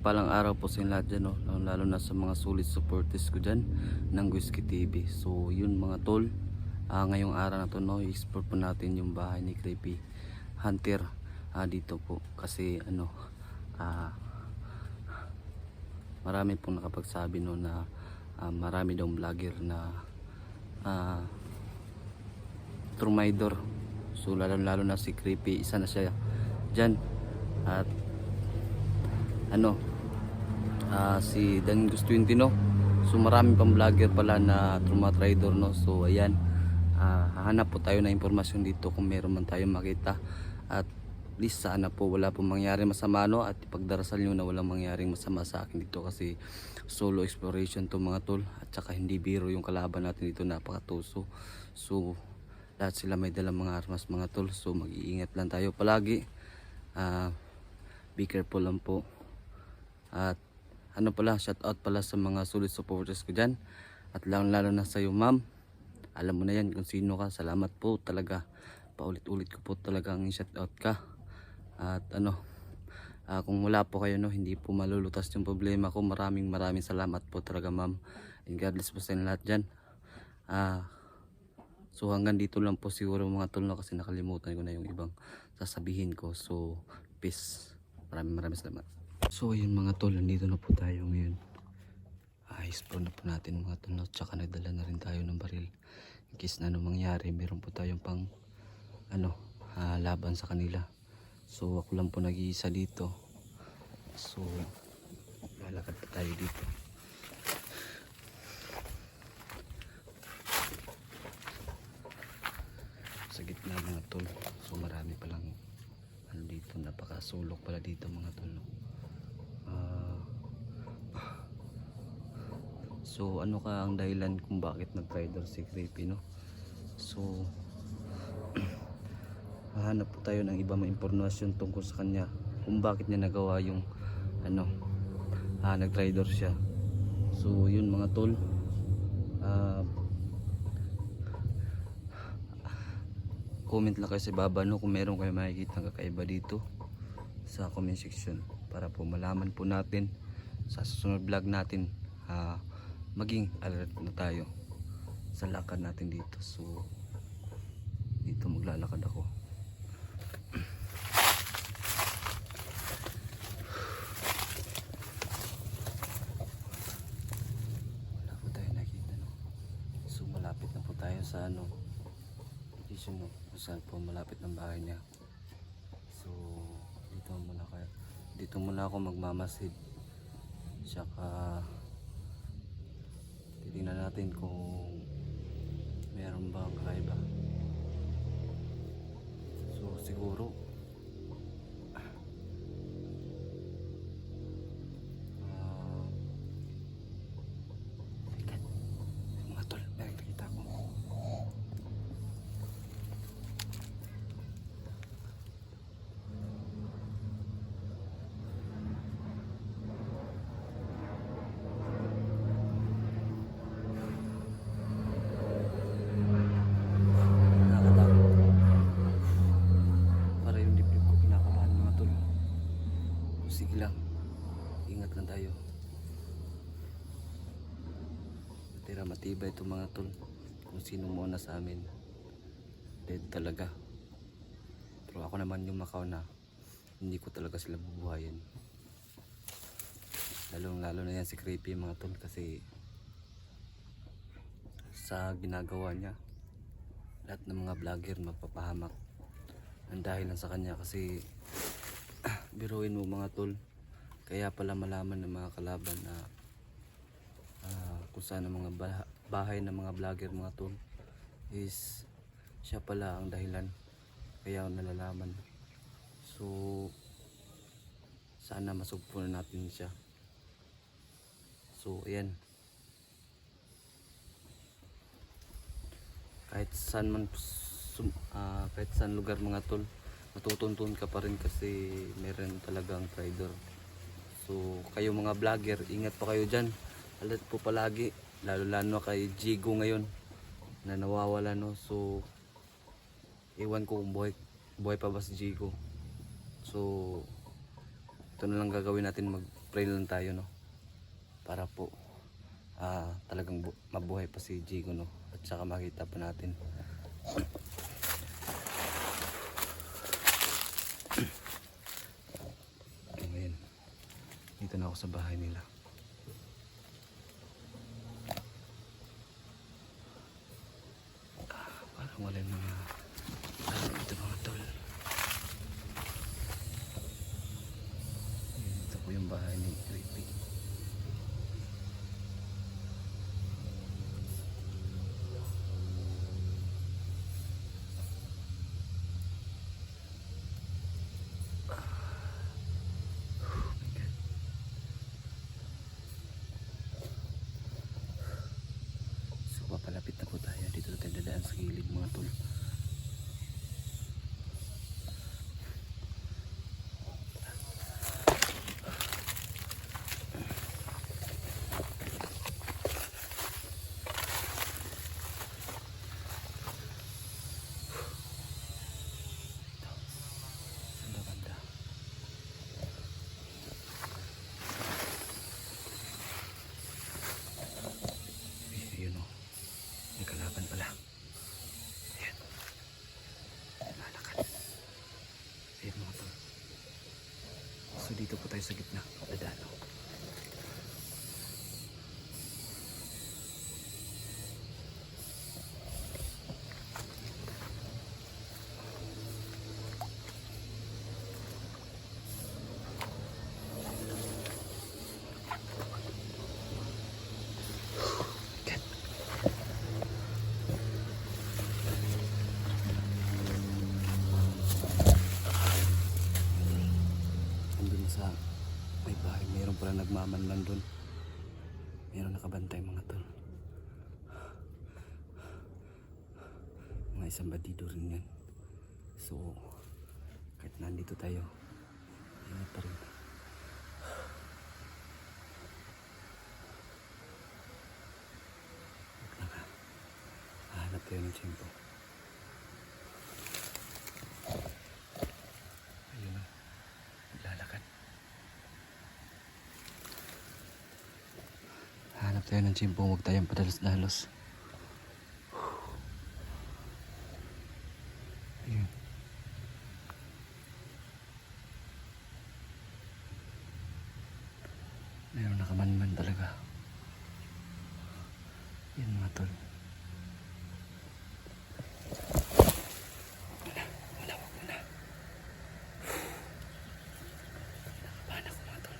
Mapagpalang araw po sa inyo lahat dyan, no? Lalo na sa mga solid supporters ko dyan ng Guiski TV. So yun mga tol, ngayong araw na to, no, i-explore po natin yung bahay ni Creepy Hunter dito po. Kasi marami pong nakapagsabi, no, na marami daw vlogger na trumaydor. So lalo na si Creepy, isa na siya dyan. At si Dan Gusto 20, no. So marami pang vlogger pala na trumatraidor, no. So ayan, hahanap po tayo ng impormasyon dito kung meron man tayong makita. At please sana po wala pong mangyari masama, no, at ipagdarasal nyo na walang mangyaring masama sa akin dito, kasi solo exploration to mga tol, at saka hindi biro yung kalaban natin dito, napakatuso. So lahat sila may dalang mga armas mga tol, so mag-iingat lang tayo palagi. Be careful lang po. At shout out pala sa mga solid supporters ko dyan, at lalo na sa iyo ma'am, alam mo na yan kung sino ka. Salamat po talaga, paulit-ulit ko po talaga ang shout out ka. At kung wala po kayo, no, hindi po malulutas yung problema ko. Maraming salamat po talaga ma'am, and God bless po sa inyo lahat dyan. So hanggang dito lang po siguro mga tol, no, kasi nakalimutan ko na yung ibang sasabihin ko. So peace, maraming salamat. So ayun mga tol, nandito na po tayo ngayon. Explore na po natin mga tol, no? Tsaka nagdala na rin tayo ng baril in case na anong mangyari. Meron po tayong pang laban sa kanila. So ako lang po nag-iisa dito. So lalakad pa tayo dito. Sa gitna mga tol. So marami palang dito, napakasulok pala dito mga tol, no? So ano ka ang dahilan kung bakit nag-traidor si Creepy, no? So hahanap po tayo ng iba mga impormasyon tungkol sa kanya, kung bakit niya nagawa yung nag-traidor siya. So yun mga tol, comment lang kayo sa baba, no, kung meron kayo makikita ng kakaiba dito sa comment section, para po malaman po natin sa susunod vlog natin. Maging alert na tayo sa lakad natin dito. So dito maglalakad ako. Wala po tayo nakita, no? So malapit na po tayo sa location, no, kung saan po malapit ng bahay niya. So dito muna ako magmamasid. Saka titingnan natin kung meron bang kakaiba. So siguro mga tol, may nakikita ko. Sige lang, ingat lang tayo. Tira matibay itong mga tol. Kung sino muna sa amin, dead talaga. Pero ako naman yung Macau na hindi ko talaga sila bubuhayin. Lalo na yan si Creepy mga tol, kasi sa ginagawa niya, lahat ng mga vlogger mapapahamak ang dahilan sa kanya. Kasi biruin mo mga tol, kaya pala malaman ng mga kalaban na kung saan ang mga bahay ng mga vlogger mga tol, is siya pala ang dahilan, kaya nalalaman. So sana masugpo na natin siya. So ayan, kahit saan lugar mga tol, matutuntun ka pa rin, kasi meron talagang traidor. So kayo mga vlogger, ingat pa kayo dyan, alert po palagi, lalo kay Jigo ngayon na nawawala, no. So iwan ko kung buhay pa ba si Jigo. So ito na lang gagawin natin, mag-pray lang tayo, no? Para po talagang mabuhay pa si Jigo, no? At saka makita pa natin. Ngayon, dito na ako sa bahay nila. Parang wala yung mga ito mga tol. Ito po yung bahay ni Creepy. Papalapit na po tayo. Dito tayo dadaan sa gilid mga tol. Banda-banda. Ayun o. May kalaban pala. Ayan. Lalakad. Ayan mga tol. So dito po tayo sa gitna. Dadaan o. Sa may bahay, mayroon pala nagmamanman doon. Mayroon nakabantay mga tol. Mga isang bandido rin yan. So kahit nandito tayo, ingat pa rin. Huwag na nga, hahanap tayo ng tiyempo. Ayun na, maglalakad. Hanap tayo ng tiyempo, huwag tayong padalos-dalos. Ayun. Mayroon nakamanman talaga. Yan mga tol. Wala, wag muna. Nakabahan ako mga tol.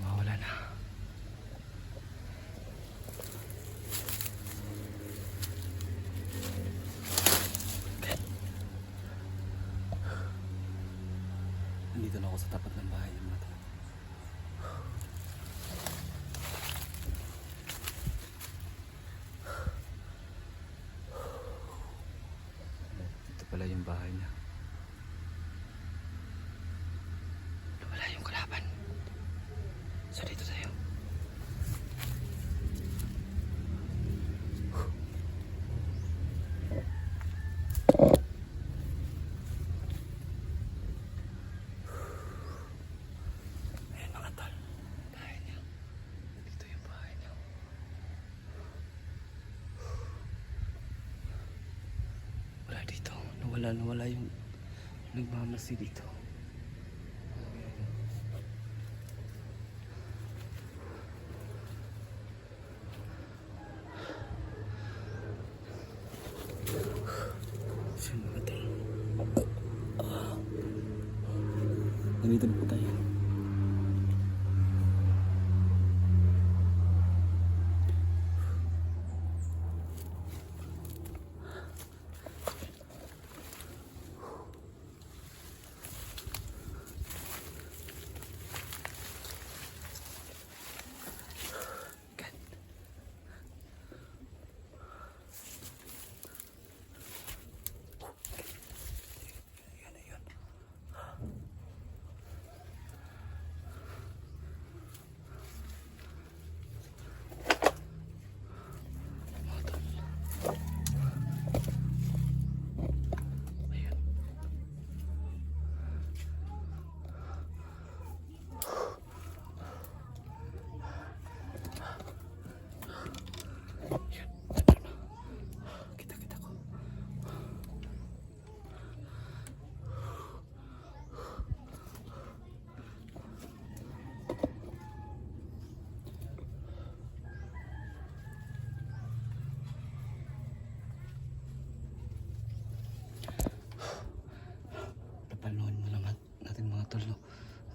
Nawawala na. Nandito na ako sa tapat ng bahay ng mga tol. Ito pala yung bahay niya. Wala yung kalaban. So dito tayo. Ayan mga tol. Bahay niya. Dito yung bahay niya. Wala dito. Nawala yung nagmamasi dito. Sino mga tol? Nandito na po tayo.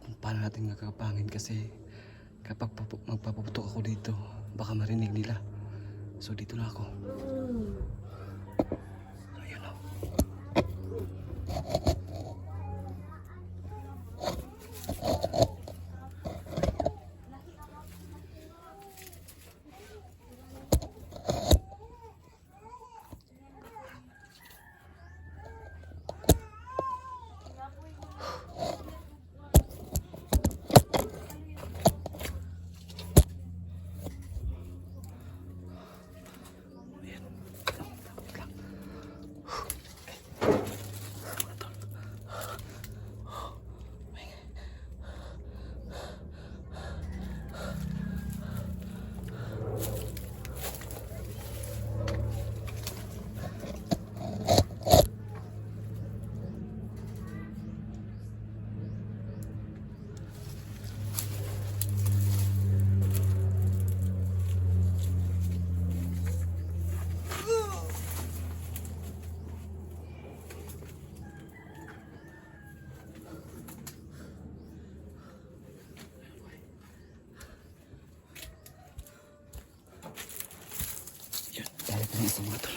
kung paano natin kakapangin kasi kapag magpaputok ako dito baka marinig nila. So dito na ako. Ayun o. Yun, dahil ko na isa mga tol.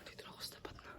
Dito na ako sa tapat na.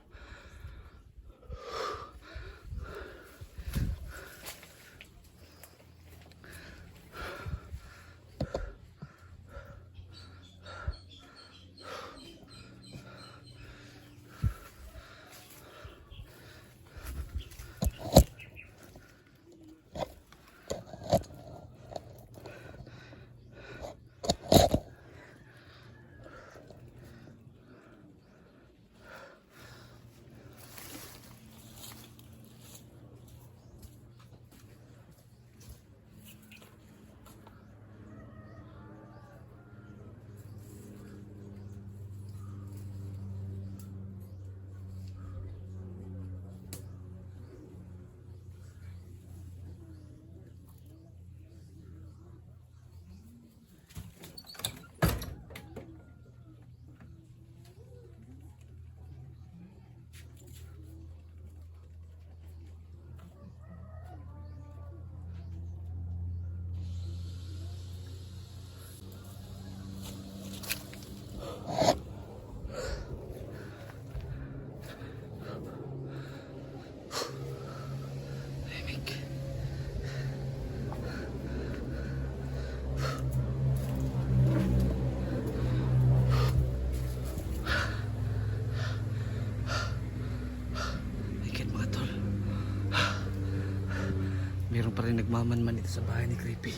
Meron pa rin nagmamanman dito sa bahay ni Creepy.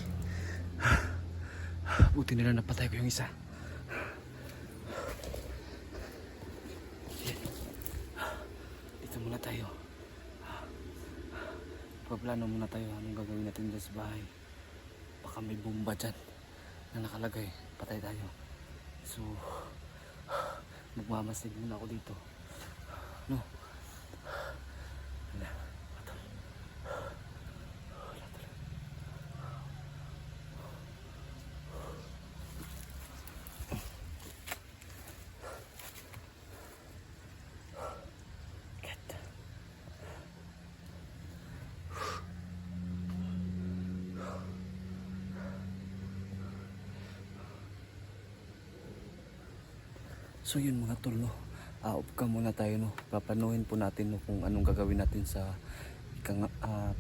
Buti nila napatay ko yung isa. Yan. Dito muna tayo. Paplano muna tayo anong gagawin natin dyan sa bahay. Baka may bomba dyan na nakalagay. Patay tayo. So, magmamasid muna ako dito. No? Wala. So yun mga tol, no, off cam muna tayo, no. Paplanuhin po natin, no, kung anong gagawin natin sa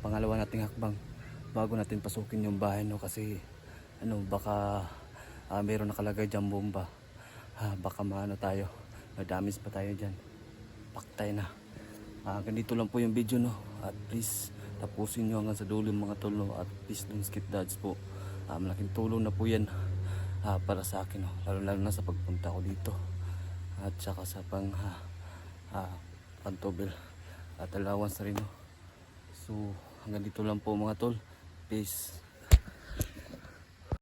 pangalawa nating hakbang bago natin pasukin yung bahay, no, kasi ano, baka meron nakalagay dyan bomba. Baka maano tayo, ma-damage pa tayo dyan, paktay na. Ganito lang po yung video, no, at please tapusin nyo hanggang sa dulo mga tol, no, at please don't skip the ads po. Malaking tulong na po yan para sa akin, no, lalo na sa pagpunta ko dito at saka sa pantobel at allowance rin, no. So hanggang dito lang po mga tol, peace.